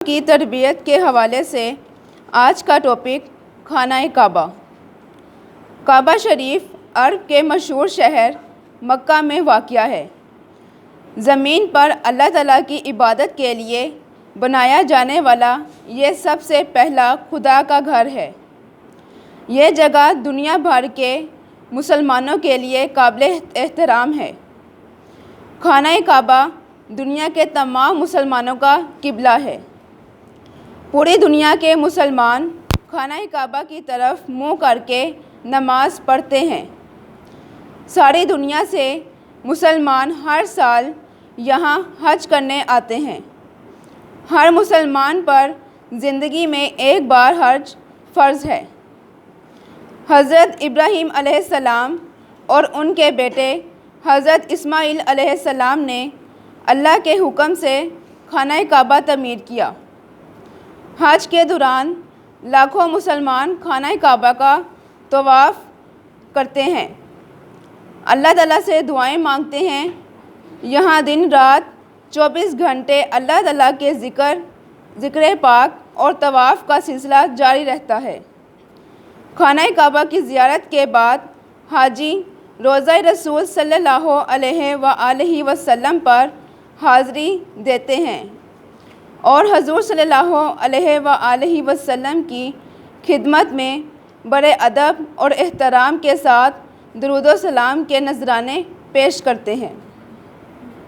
کی تربیت کے حوالے سے آج کا ٹاپک خانہ کعبہ۔ کعبہ شریف عرب کے مشہور شہر مکہ میں واقع ہے۔ زمین پر اللہ تعالیٰ کی عبادت کے لیے بنایا جانے والا یہ سب سے پہلا خدا کا گھر ہے۔ یہ جگہ دنیا بھر کے مسلمانوں کے لیے قابل احترام ہے۔ خانہ کعبہ دنیا کے تمام مسلمانوں کا قبلہ ہے۔ پوری دنیا کے مسلمان خانہ کعبہ کی طرف منہ کر کے نماز پڑھتے ہیں۔ ساری دنیا سے مسلمان ہر سال یہاں حج کرنے آتے ہیں۔ ہر مسلمان پر زندگی میں ایک بار حج فرض ہے۔ حضرت ابراہیم علیہ السلام اور ان کے بیٹے حضرت اسماعیل علیہ السلام نے اللہ کے حکم سے خانہ کعبہ تعمیر کیا۔ حج کے دوران لاکھوں مسلمان خانہ کعبہ کا طواف کرتے ہیں، اللہ تعالیٰ سے دعائیں مانگتے ہیں۔ یہاں دن رات 24 گھنٹے اللہ تعالیٰ کے ذکر پاک اور طواف کا سلسلہ جاری رہتا ہے۔ خانہ کعبہ کی زیارت کے بعد حاجی روضہ رسول صلی اللہ علیہ وآلہ وسلم پر حاضری دیتے ہیں اور حضور صلی اللہ علیہ وآلہ وسلم کی خدمت میں بڑے ادب اور احترام کے ساتھ درود و سلام کے نذرانے پیش کرتے ہیں۔